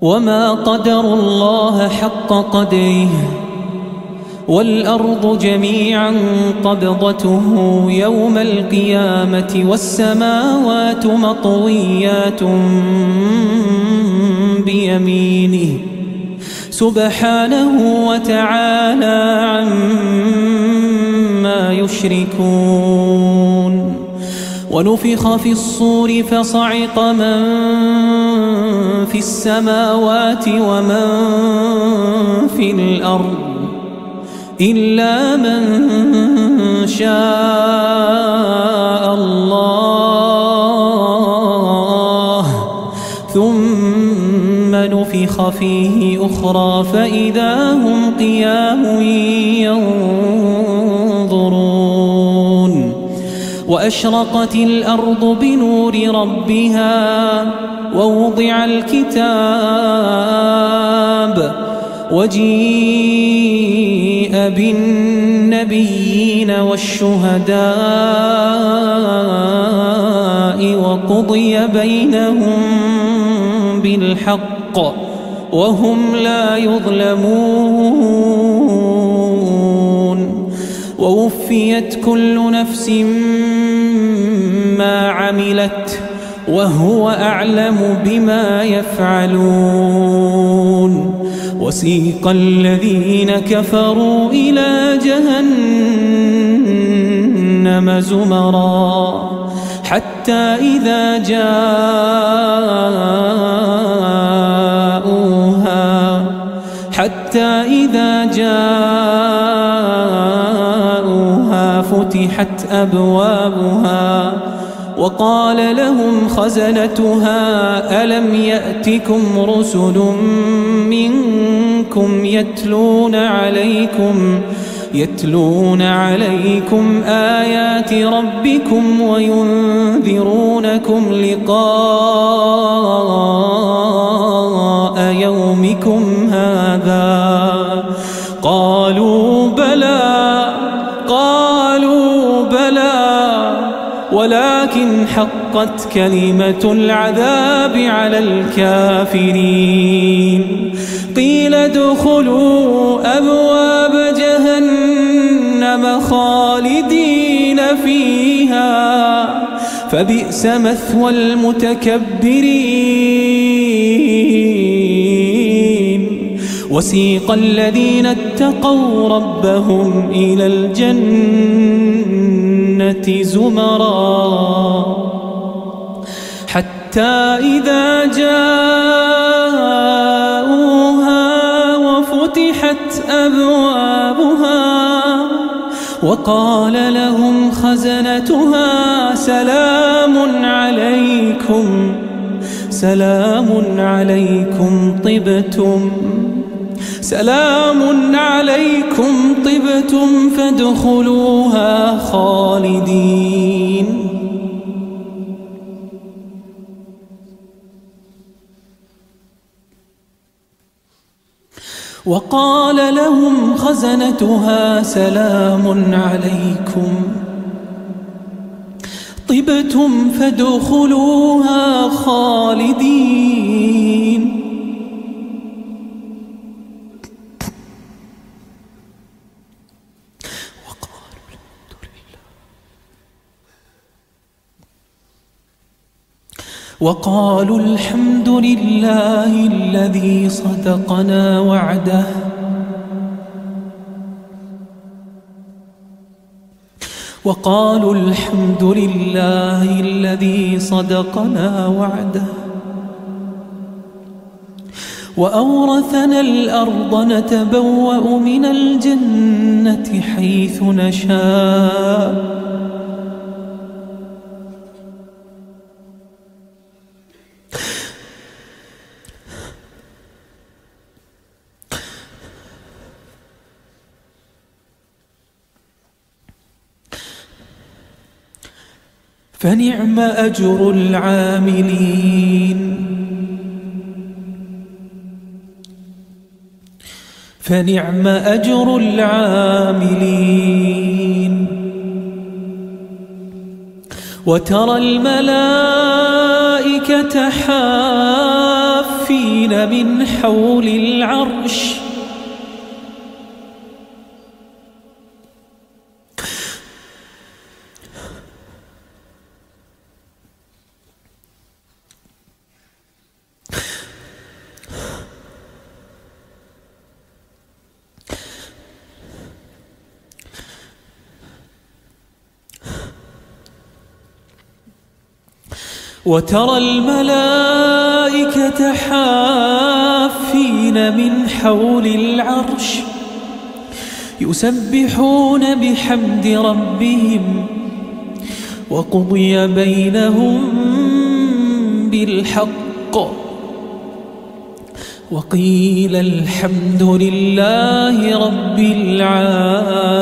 وما قدروا الله حق قدره والأرض جميعا قبضته يوم القيامة والسماوات مطويات بيمينه سبحانه وتعالى عما يشركون. ونفخ في الصور فصعق من في السماوات ومن في الأرض إلا من شاء الله ثم نفخ فيه أخرى فإذا هم قيام ينظرون. وأشرقت الأرض بنور ربها ووضع الكتاب وجيء بالنبيين والشهداء وقضي بينهم بالحق وهم لا يظلمون. ووفيت كل نفس ما عملت وهو أعلم بما يفعلون. وسيق الذين كفروا إلى جهنم زمرا حتى إذا جاءوها فتحت أبوابها وقال لهم خزنتها ألم يأتكم رسل منكم يتلون عليكم آيات ربكم وينذرونكم لقاء يومكم هذا. قالوا بلى ولكن حقت كلمة العذاب على الكافرين. قيل ادخلوا أبواب جهنم خالدين فيها فبئس مثوى المتكبرين. وسيق الذين اتقوا ربهم إلى الجنة زمرا حتى إذا جاءوها وفتحت أبوابها وقال لهم خزنتها سلام عليكم طبتم فادخلوها خالدين. وقال لهم خزنتها سلام عليكم طبتم فادخلوها خالدين. وقالوا الحمد لله الذي صدقنا وعده وأورثنا الأرض نتبوأ من الجنة حيث نشاء فنعم أجر العاملين. وترى الملائكة حافين حافين من حول العرش وترى الملائكة حافين من حول العرش يسبحون بحمد ربهم وقضي بينهم بالحق وقيل الحمد لله رب العالمين.